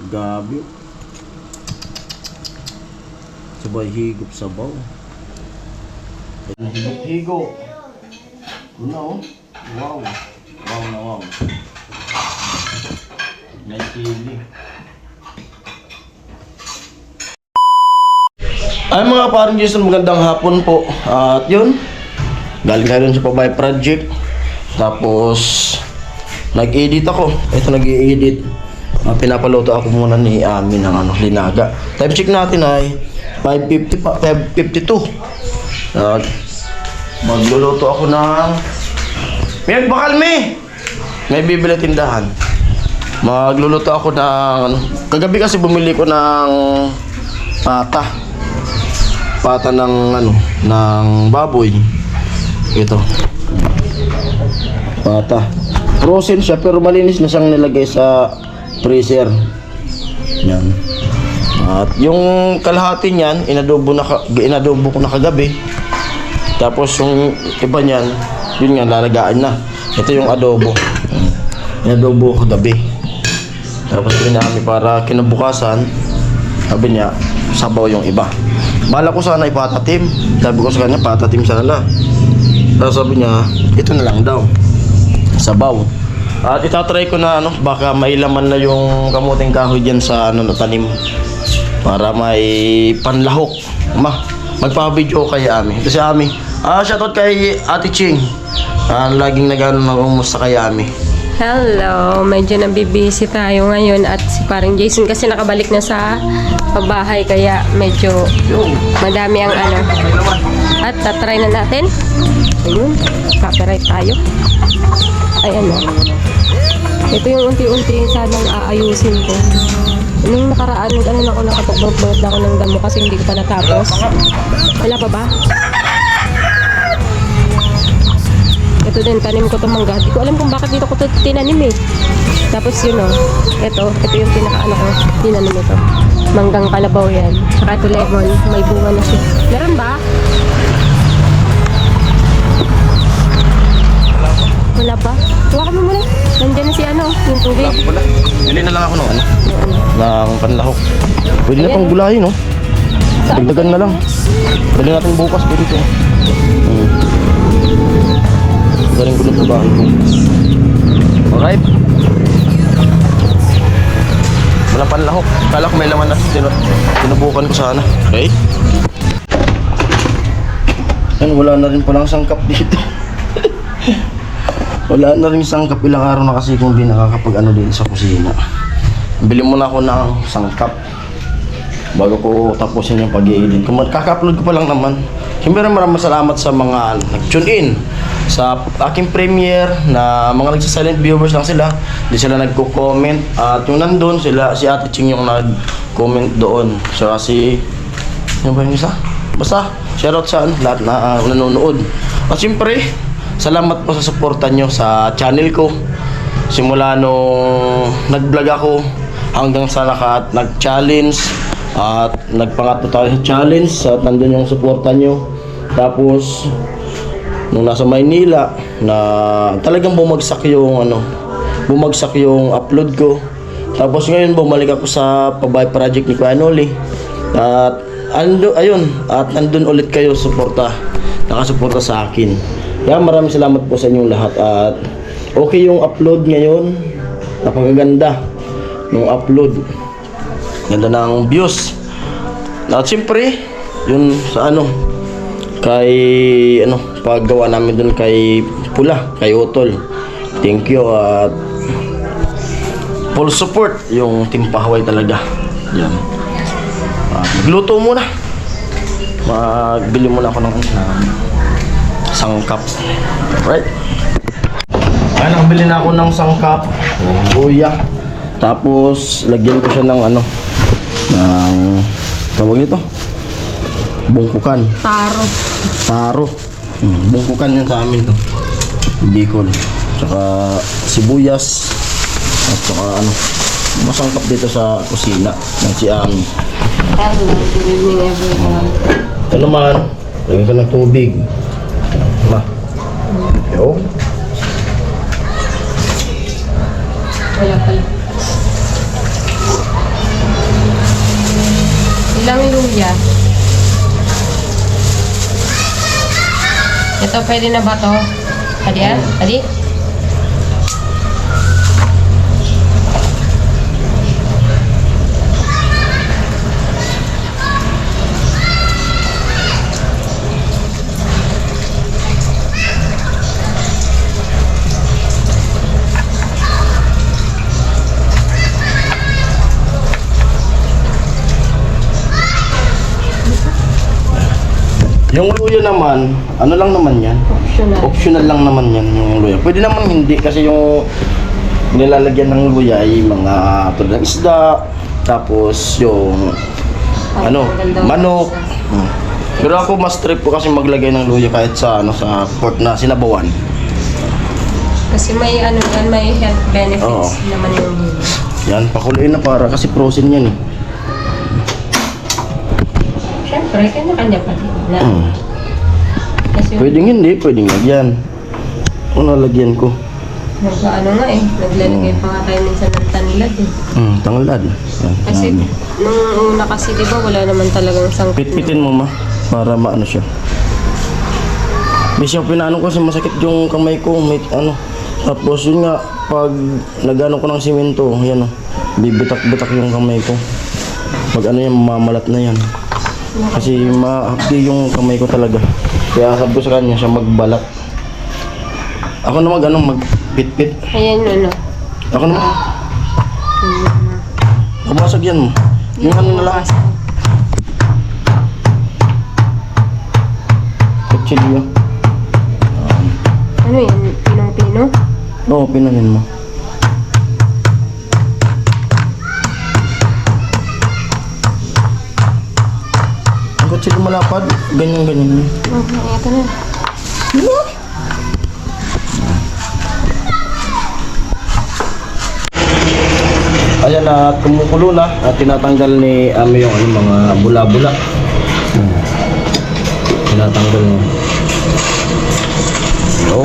Gabi. Sabay higop sabaw. Higo. Ano? Wow. Wow na wow. May chili. Ay mga parang Jason, magandang hapon po. At yun, galing tayo dun sa Pabay Project. Tapos nag-edit ako. Ito nag-i-edit. Pinapaluto ako muna ni Ami ng linaga. Time check natin ay 5:50 pa, 5:52. At magluluto ako ng Miyag bakal me. May bibili tindahan. Magluluto ako ng kagabi kasi bumili ko ng pata ng ng baboy. Ito. Pata. Frozen siya pero malinis na siyang nilagay sa freezer. Yan. At yung kalahati niyan, inadobo ko na kagabi. Tapos yung iba niyan, yun nga lalagaan na. Ito yung adobo. Inadobo ko kagabi. Tapos pinami para kinabukasan, sabi niya, sabaw yung iba. Bala ko sana ipatatim. Sabi ko sa kanya, patatim sana na. Tapos sabi niya, ito na lang daw. Sabaw. At itatry ko na baka mailaman na yung kamuting kahoy dyan sa na tanim. Para may panlahok. Magpa-video kay Ami. Ito si Ami. Shoutout kay Ate Ching. Laging nag-umusta kay Ami. Hello, medyo nabibisi tayo ngayon at si parang Jason kasi nakabalik na sa pabahay kaya medyo madami ang At tatry na natin. Ayun, copyright tayo. Ayan o. Ito yung unti-unti sanang aayusin ko. Nung nakaraan, ako nakapagbabalot na ako ng damo kasi hindi ko pa natapos. Wala pa ba? Ito din, tanim ko itong mangga. Di ko alam kung bakit dito ko ito tinanim eh. Tapos yun ito yung pinaka ko, tinanim ito. Manggang kalabaw yan. Saka ito lemon, may bunga na siya. Meron ba? Wala pa? Huwag mo muna. Nandiyan na si yung tubig. Wala. Bili na lang ako ng panlahok. Pwede na pang gulahin, no? Dagdagan na lang. Pwede natin bukas dito. Galing ko na sa bahay ko. Alright. Wala panlahok. Kala ko may laman na. Tinubukan ko sana. Okay. Yan, wala na rin palang sangkap dito. Wala na rin sangkap. Ilang araw na kasi kung di nakakapag din sa kusina. Bili muna ako ng sangkap bago ko tapusin yung pag-i-edit. Kung kaka-upload ko pa lang naman. Siyempre maraming salamat sa mga nag-tune in sa aking premiere na mga nagsa-silent viewers lang sila. Hindi sila nagko-comment. At yung nandun sila, si Ate Ching yung nag-comment doon. So kasi ano ba yung isa? Basta shoutout sa lahat na nanonood. At siyempre salamat po sa suporta nyo sa channel ko. Simula nung nag-vlog ako hanggang sa nag-challenge at nagpangatlo tayo sa challenge at nandun yung suporta nyo. Tapos nung nasa Maynila na talagang bumagsak yung upload ko. Tapos ngayon bumalik ako sa Pabay Project ni Kuya Noli. At nandun ulit kayo nakasuporta sa akin. Kaya maraming salamat po sa inyong lahat. At okay yung upload ngayon. Napakaganda ng upload. Ganda ng views. At siyempre yun sa kay paggawa namin dun kay Pula, kay Utol. Thank you at full support yung Team Pahaway talaga. Yan. Magluto muna. Magbili muna ako ng sangkap. Alright. Kaya nakabili na ako ng sangkap. Luya. Tapos lagyan ko siya ng ng tawag nito, bungkukan. Taro. Bungkukan yan sa amin to. Bicol. Tsaka sibuyas. At tsaka masangkap dito sa kusina ng si Ami. Hello, good evening everyone. Ito naman, lagyan ko ng tubig. Yo. Wala pala. Ilang luya? Ito, pwede na ba to? Adi, Adi? Yung luya naman, ano lang naman yan? Optional. Optional lang naman yan yung luya. Pwede namang hindi kasi yung nilalagyan ng luya ay mga tulad ng isda, tapos yung ano, manok. Pero ako mas trip ko kasi maglagay ng luya kahit sa sa pork na sinabawan. Kasi may ano yan, may health benefits Oo. naman yung luya. Yan, pakuloyin na para kasi frozen yan eh. Siyempre, kanya-kanya pa din na. Kasi Pwedeng hindi, pwedeng lagyan. Ano lagyan ko? ano nga eh, naglalagay pa nga tayo minsan ng tanlad eh. Tanglad. Yan, Kasi yan. nung una kasi di ba wala naman talagang sangkot. Pitpitin mo ma, para maano siya. Minsan pinaano ko kasi masakit yung kamay ko, may ano. Tapos yun nga, pag nagano ko ng simento, yan o, bibitak-bitak yung kamay ko. Pag ano yan, mamalat na yan. Kasi mahapdi yung kamay ko talaga. Kaya sabi ko sa kanya siya magbalat. Ako na magpitpit. Ayan ano. Ako naman. Kabasag yan mo. Yung ano na lang. Kutsilyo. Ano yan? Pinong-pino? Oo, pinanin mo. Ang kutsilyo malapad, ganyan-ganyan. Okay, ito na. Ayan na, kumukulo na at tinatanggal ni Ami yung mga bula-bula. Tinatanggal niya. Hello?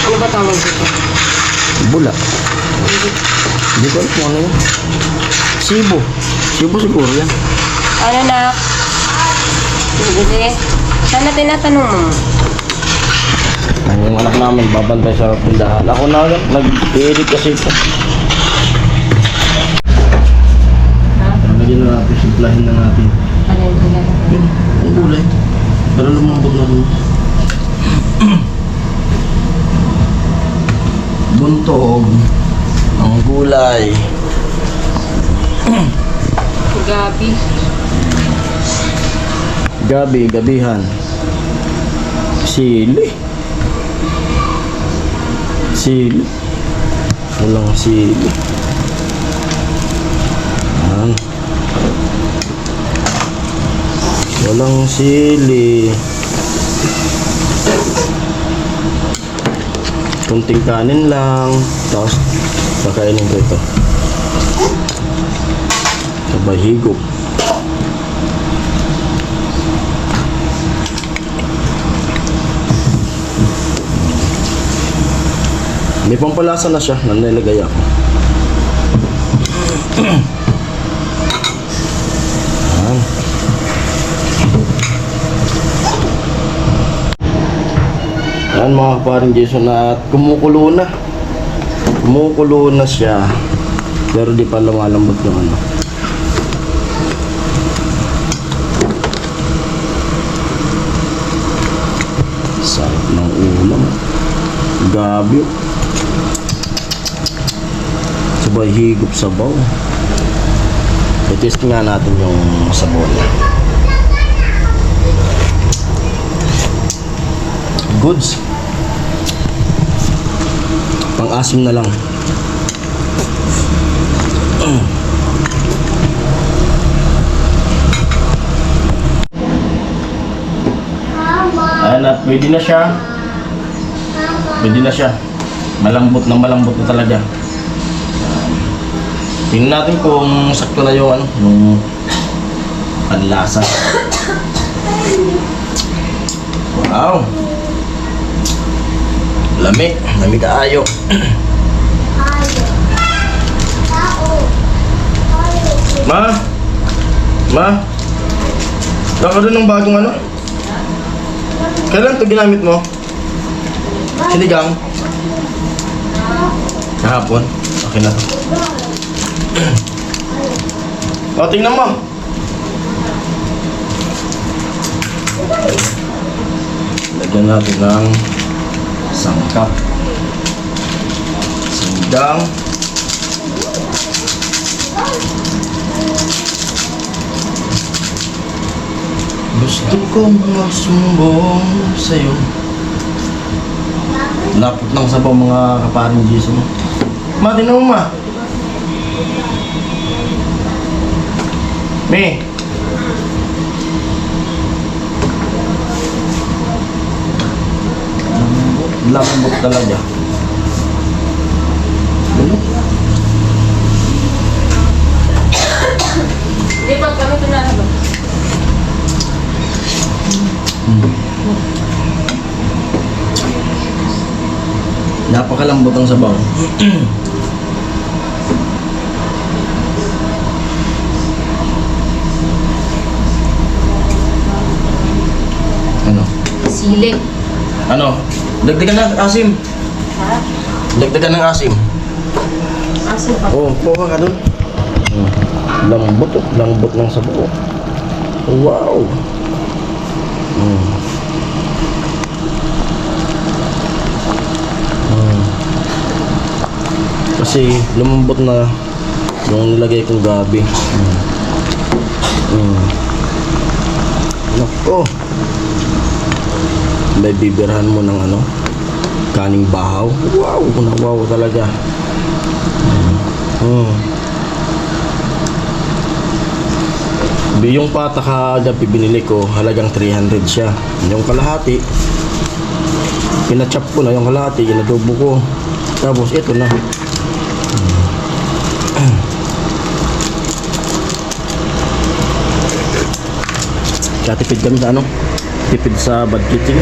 Ano ba tawag dito? Bula. Hindi ko alam kung ano yun. Sibo. Sibo siguro yan. Ano na? Sige. Sana tinatanong mo. Ano yung anak namin, babantay sa tindahan. Ako na agad, nag-edit kasi ito. Lagyan na natin, simplahin na natin. Alin ko lang. Yun, ang gulay. Pero lumambot na rin. Buntog. Ang gulay. Gabi. Gabi, gabihan. Sili. Sili. Walang sili. Yan. Walang sili. Kunting kanin lang. Tapos, kakainin ko ito. Sabay higop. May pampalasa na siya, nanilagay ako. Ayan. Ayan mga kaparing Jason, at kumukulo na. Kumukulo na siya. Pero di pa lumalambot yung ano. Sarap ng ulam. Gabi. Sabay higop sabaw. I-test nga natin yung sabaw niya. Goods. Pang-asim na lang. Ayan, at pwede na siya. Pwede na siya. Malambot na talaga. Tingnan natin kung sakto na yung yung panlasa. Wow! Lami. Lami kaayo. Ma? Ma? Baka doon ng bagong ano? Kailan ito ginamit mo? Sinigang? Kahapon? Okay na to. O, tingnan mo. Lagyan natin ng sangkap. Sinigang. Gusto kong masumbong sa'yo. Lapot lang sa mga kaparing Diyos mo. Ma, tingnan mo, ma. Me. Lambot talaga. Ano? Hindi pa kami ito na ba? Napakalambot ang sabaw. Ano? Sili. Ano? Dagdagan ng asim. Ha? Dagdagan ng asim. Asin pa. Oo, kuha ka dun. Lambot, oh. Lambot ng sabaw. Wow. Kasi lumambot na yung nilagay kong gabi. Nako. May bibirhan mo ng ano? Kaning bahaw. Wow, wow talaga. Yung pata kagabi binili ko, halagang 300 siya. Yung kalahati, pinachop ko na yung kalahati, inadobo ko. Tapos ito na. Kaya tipid kami sa ano? Tipid sa budgeting.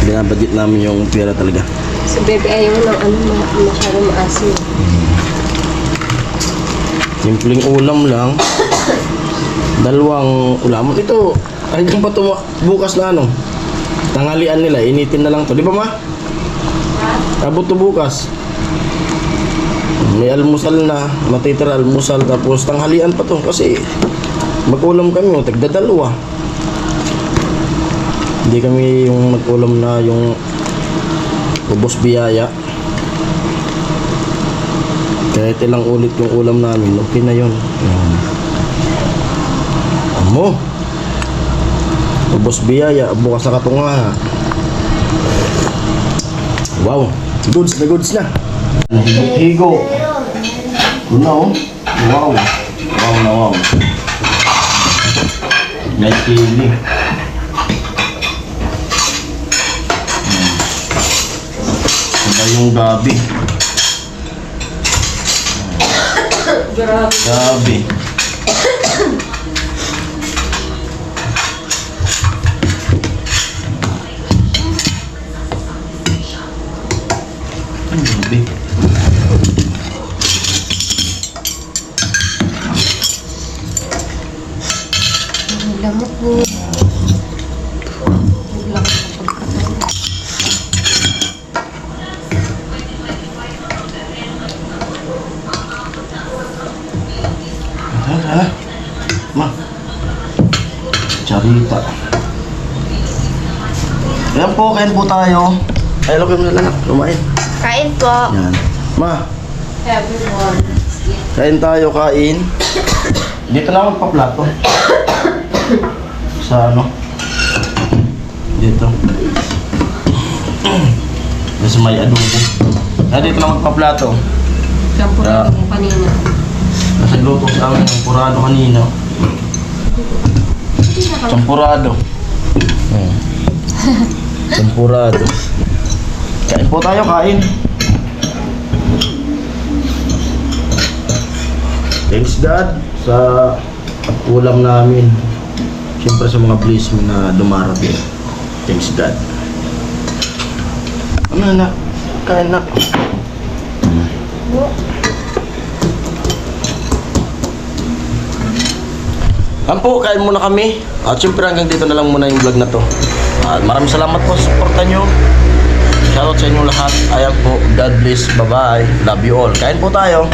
Binabudget namin yung pera talaga. So baby, ayaw ng ano, masyadong maasim. Simpleng ulam lang. Dalawang ulam. Ito, hanggang pa ito bukas na ano. Tanghalian nila, initin na lang to. Di ba ma? Abot to bukas. May almusal na, matitira almusal. Tapos tanghalian pa to kasi mag-ulam kami, tagdadalawa. Hindi kami yung mag-ulam na yung ubos biyaya. Kahit ilang ulit yung ulam namin, okay na yun. Amo, ubos biyaya, bukas na katunga. Wow, goods na goods na. Higo. No? Wow. Wow na wow. May chili. Saka yung gabi. Gabi. Gabi. Lamok po. Ma. Charita. Ayan po, kain po tayo. Ay, lagay mo na lang. Lumain. Kain po. Yan. Ma, Everyone. kain tayo, kain. Dito na magpa-plato. Sa ano? Dito. Kasi may adobo. Dito na magpa-plato. Champurado mo kanina. Nasa luto sa amin ng purado kanina. Champurado. Champurado. Kain po tayo, kain. Thanks God sa ulam namin. Siyempre sa mga blessing na dumarating. Thanks God. Ano na? Kain na. Po, kain muna kami. At syempre hanggang dito na lang muna yung vlog na to. At maraming salamat po sa suporta nyo. Shoutout sa inyong lahat. Ayan po. God bless. Bye-bye. Love you all. Kain po tayo.